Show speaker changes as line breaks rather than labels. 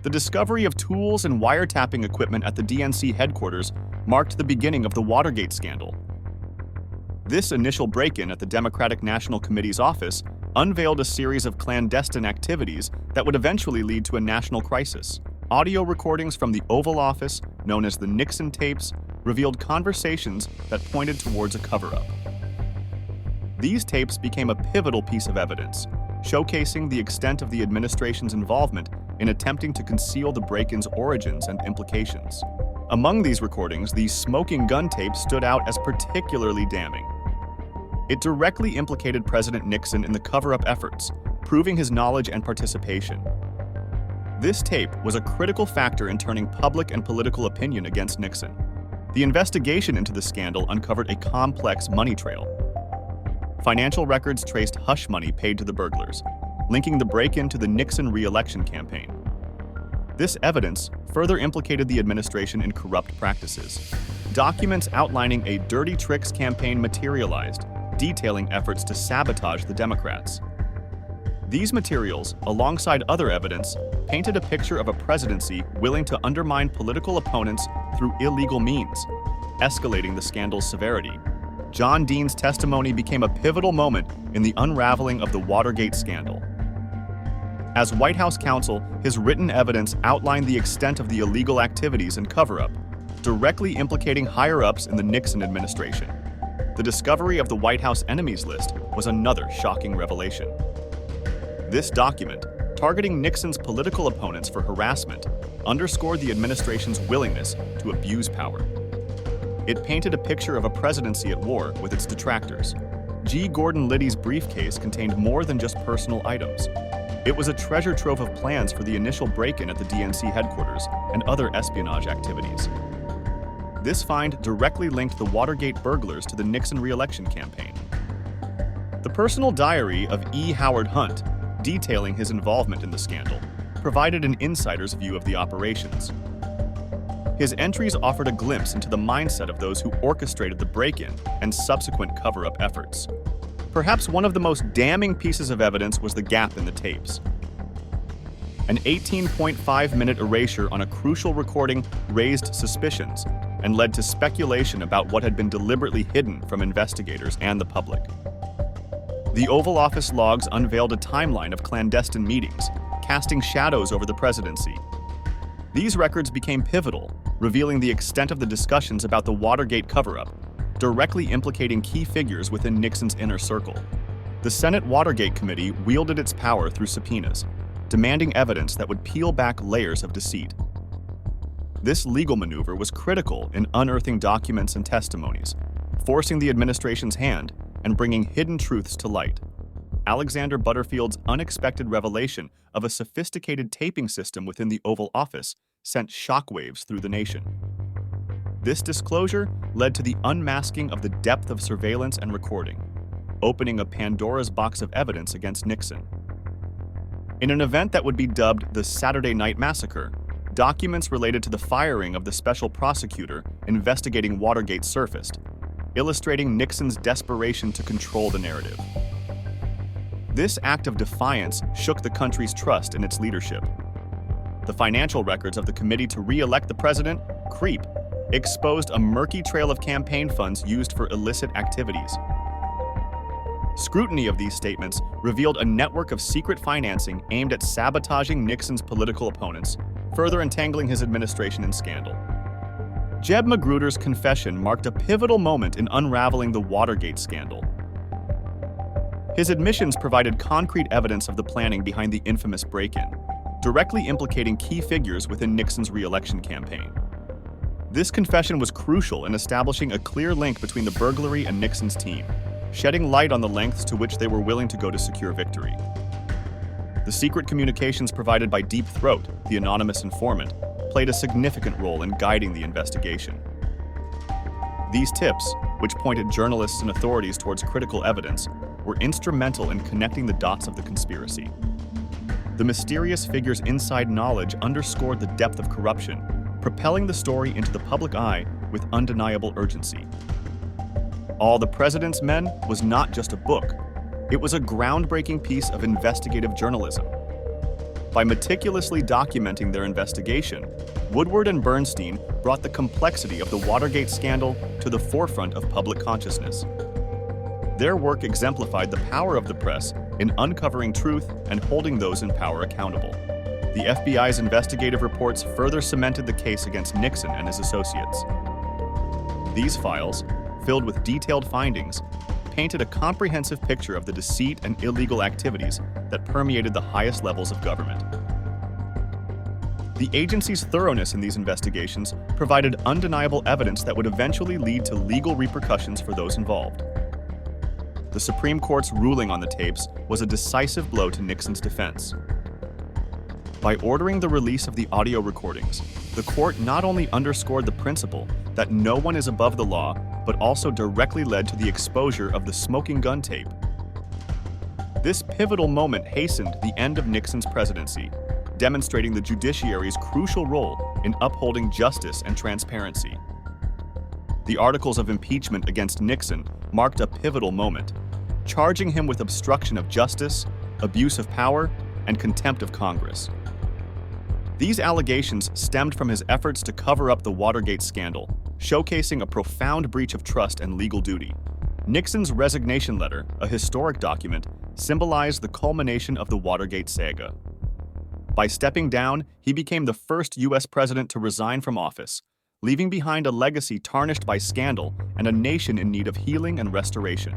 The discovery of tools and wiretapping equipment at the DNC headquarters marked the beginning of the Watergate Scandal. This initial break-in at the Democratic National Committee's office unveiled a series of clandestine activities that would eventually lead to a national crisis. Audio recordings from the Oval Office, known as the Nixon tapes, revealed conversations that pointed towards a cover-up. These tapes became a pivotal piece of evidence, showcasing the extent of the administration's involvement in attempting to conceal the break-in's origins and implications. Among these recordings, the smoking gun tape stood out as particularly damning. It directly implicated President Nixon in the cover-up efforts, proving his knowledge and participation. This tape was a critical factor in turning public and political opinion against Nixon. The investigation into the scandal uncovered a complex money trail. Financial records traced hush money paid to the burglars, linking the break-in to the Nixon re-election campaign. This evidence further implicated the administration in corrupt practices. Documents outlining a dirty tricks campaign materialized, detailing efforts to sabotage the Democrats. These materials, alongside other evidence, painted a picture of a presidency willing to undermine political opponents through illegal means, escalating the scandal's severity. John Dean's testimony became a pivotal moment in the unraveling of the Watergate scandal. As White House counsel, his written evidence outlined the extent of the illegal activities and cover-up, directly implicating higher-ups in the Nixon administration. The discovery of the White House enemies list was another shocking revelation. This document, targeting Nixon's political opponents for harassment, underscored the administration's willingness to abuse power. It painted a picture of a presidency at war with its detractors. G. Gordon Liddy's briefcase contained more than just personal items. It was a treasure trove of plans for the initial break-in at the DNC headquarters and other espionage activities. This find directly linked the Watergate burglars to the Nixon re-election campaign. The personal diary of E. Howard Hunt, detailing his involvement in the scandal, provided an insider's view of the operations. His entries offered a glimpse into the mindset of those who orchestrated the break-in and subsequent cover-up efforts. Perhaps one of the most damning pieces of evidence was the gap in the tapes. An 18.5-minute erasure on a crucial recording raised suspicions and led to speculation about what had been deliberately hidden from investigators and the public. The Oval Office logs unveiled a timeline of clandestine meetings, casting shadows over the presidency. These records became pivotal, revealing the extent of the discussions about the Watergate cover-up, directly implicating key figures within Nixon's inner circle. The Senate Watergate Committee wielded its power through subpoenas, demanding evidence that would peel back layers of deceit. This legal maneuver was critical in unearthing documents and testimonies, forcing the administration's hand and bringing hidden truths to light. Alexander Butterfield's unexpected revelation of a sophisticated taping system within the Oval Office sent shockwaves through the nation. This disclosure led to the unmasking of the depth of surveillance and recording, opening a Pandora's box of evidence against Nixon. In an event that would be dubbed the Saturday Night Massacre, documents related to the firing of the special prosecutor investigating Watergate surfaced, illustrating Nixon's desperation to control the narrative. This act of defiance shook the country's trust in its leadership. The financial records of the committee to re-elect the president, CREEP, exposed a murky trail of campaign funds used for illicit activities. Scrutiny of these statements revealed a network of secret financing aimed at sabotaging Nixon's political opponents, further entangling his administration in scandal. Jeb Magruder's confession marked a pivotal moment in unraveling the Watergate scandal. His admissions provided concrete evidence of the planning behind the infamous break-in, directly implicating key figures within Nixon's re-election campaign. This confession was crucial in establishing a clear link between the burglary and Nixon's team, shedding light on the lengths to which they were willing to go to secure victory. The secret communications provided by Deep Throat, the anonymous informant, played a significant role in guiding the investigation. These tips, which pointed journalists and authorities towards critical evidence, were instrumental in connecting the dots of the conspiracy. The mysterious figure's inside knowledge underscored the depth of corruption, propelling the story into the public eye with undeniable urgency. All the President's Men was not just a book. It was a groundbreaking piece of investigative journalism. By meticulously documenting their investigation, Woodward and Bernstein brought the complexity of the Watergate scandal to the forefront of public consciousness. Their work exemplified the power of the press in uncovering truth and holding those in power accountable. The FBI's investigative reports further cemented the case against Nixon and his associates. These files, filled with detailed findings, painted a comprehensive picture of the deceit and illegal activities that permeated the highest levels of government. The agency's thoroughness in these investigations provided undeniable evidence that would eventually lead to legal repercussions for those involved. The Supreme Court's ruling on the tapes was a decisive blow to Nixon's defense. By ordering the release of the audio recordings, the court not only underscored the principle that no one is above the law, but also directly led to the exposure of the smoking gun tape. This pivotal moment hastened the end of Nixon's presidency, demonstrating the judiciary's crucial role in upholding justice and transparency. The articles of impeachment against Nixon marked a pivotal moment, charging him with obstruction of justice, abuse of power, and contempt of Congress. These allegations stemmed from his efforts to cover up the Watergate scandal, showcasing a profound breach of trust and legal duty. Nixon's resignation letter, a historic document, symbolized the culmination of the Watergate saga. By stepping down, he became the first U.S. president to resign from office, leaving behind a legacy tarnished by scandal and a nation in need of healing and restoration.